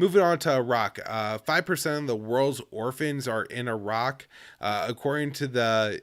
Moving on to Iraq, 5% of the world's orphans are in Iraq. According to the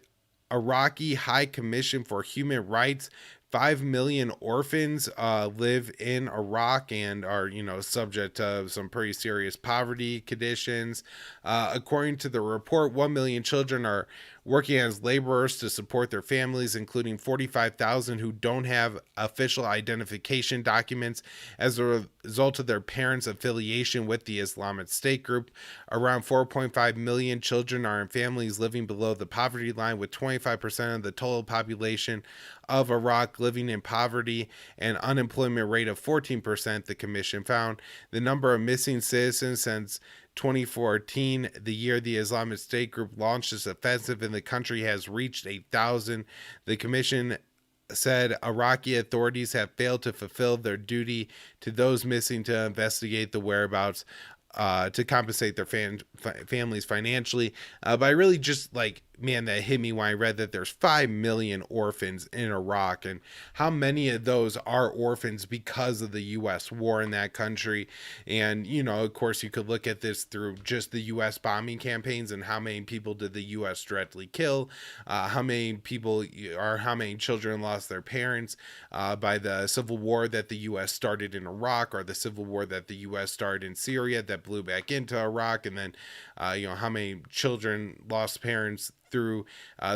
Iraqi High Commission for Human Rights, 5 million orphans live in Iraq and are, subject to some pretty serious poverty conditions. According to the report, 1 million children are working as laborers to support their families, including 45,000 who don't have official identification documents as a result of their parents' affiliation with the Islamic State group. Around 4.5 million children are in families living below the poverty line, with 25% of the total population of Iraq living in poverty and unemployment rate of 14%, the commission found. The number of missing citizens since 2014, the year the Islamic State group launched its offensive in the country, has reached 8,000. The commission said Iraqi authorities have failed to fulfill their duty to those missing to investigate the whereabouts, to compensate their families financially. But I really just man, that hit me when I read that there's 5 million orphans in Iraq, and how many of those are orphans because of the U.S. war in that country. And, of course, you could look at this through just the U.S. bombing campaigns and how many people did the U.S. directly kill, how many people or how many children lost their parents by the civil war that the U.S. started in Iraq, or the civil war that the U.S. started in Syria that blew back into Iraq, and then, how many children lost parents through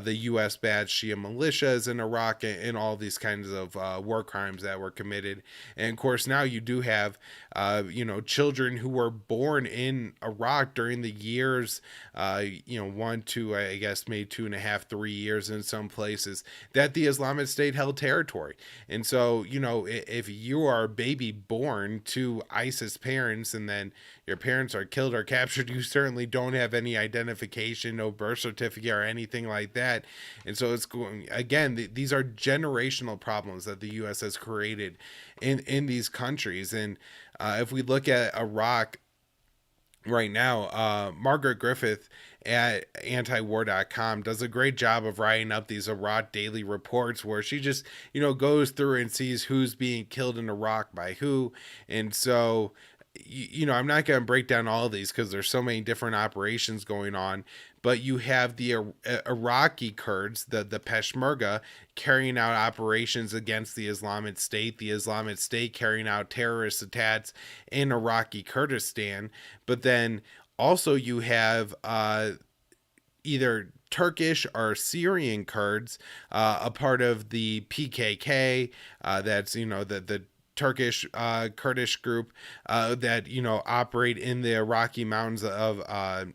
the U.S. backed Shia militias in Iraq, and all these kinds of war crimes that were committed. And of course, now you do have, children who were born in Iraq during the years, 1, 2, I guess maybe 2.5, 3 years in some places, that the Islamic State held territory. And so, if you are a baby born to ISIS parents and then your parents are killed or captured, you certainly don't have any identification, no birth certificate or anything like that. And so it's going, again, these are generational problems that the U.S. has created in these countries. And if we look at Iraq right now, Margaret Griffith at antiwar.com does a great job of writing up these Iraq daily reports, where she just, goes through and sees who's being killed in Iraq by who. And so, I'm not going to break down all of these because there's so many different operations going on, but you have the Iraqi Kurds, the Peshmerga, carrying out operations against the Islamic State carrying out terrorist attacks in Iraqi Kurdistan. But then also you have either Turkish or Syrian Kurds, a part of the PKK, that's, the Turkish Kurdish group that operate in the Iraqi mountains of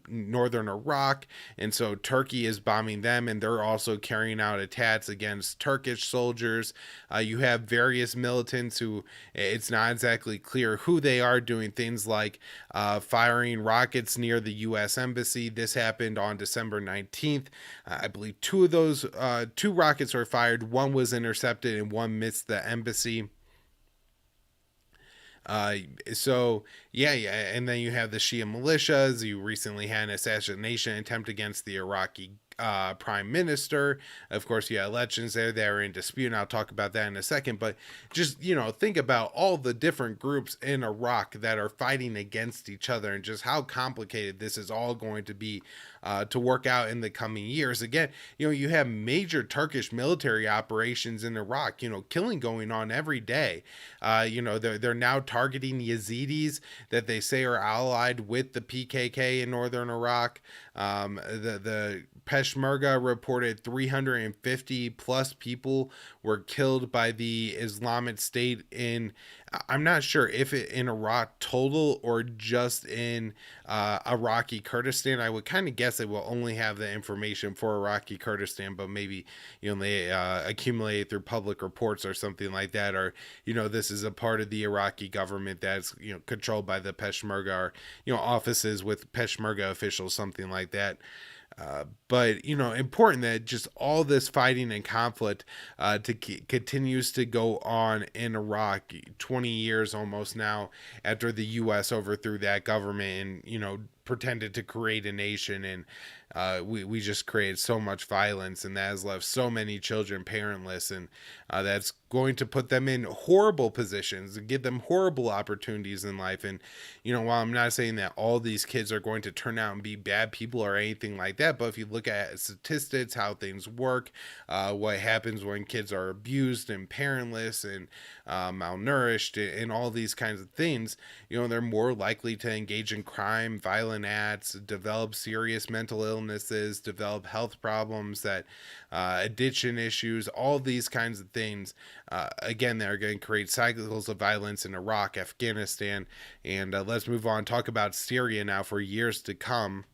northern Iraq. And so Turkey is bombing them, and they're also carrying out attacks against Turkish soldiers. You have various militants who, it's not exactly clear who they are, doing things like firing rockets near the U.S. Embassy. This happened on December 19th. I believe two rockets were fired. One was intercepted and one missed the embassy. Yeah, and then you have the Shia militias. You recently had an assassination attempt against the Iraqi prime minister. Of course, you had elections there that are in dispute, and I'll talk about that in a second. But just, think about all the different groups in Iraq that are fighting against each other, and just how complicated this is all going to be to work out in the coming years. Again, you have major Turkish military operations in Iraq, killing going on every day. They're now targeting Yazidis that they say are allied with the PKK in northern Iraq. The Peshmerga reported 350 plus people were killed by the Islamic State in, I'm not sure if it in Iraq total or just in Iraqi Kurdistan. I would kind of guess they will only have the information for Iraqi Kurdistan, but maybe they accumulate through public reports or something like that, or this is a part of the Iraqi government that's controlled by the Peshmerga, or offices with Peshmerga officials, something like that. But important that just all this fighting and conflict continues to go on in Iraq 20 years almost now after the U.S. overthrew that government and pretended to create a nation. And we just created so much violence, and that has left so many children parentless, and that's going to put them in horrible positions and give them horrible opportunities in life. And while I'm not saying that all these kids are going to turn out and be bad people or anything like that, but if you look at statistics, how things work, what happens when kids are abused and parentless and malnourished and all these kinds of things, they're more likely to engage in crime, violent acts, develop serious mental illnesses, develop health problems, that addiction issues, all these kinds of things. Again, they're going to create cycles of violence in Iraq, Afghanistan, and let's move on, talk about Syria now for years to come.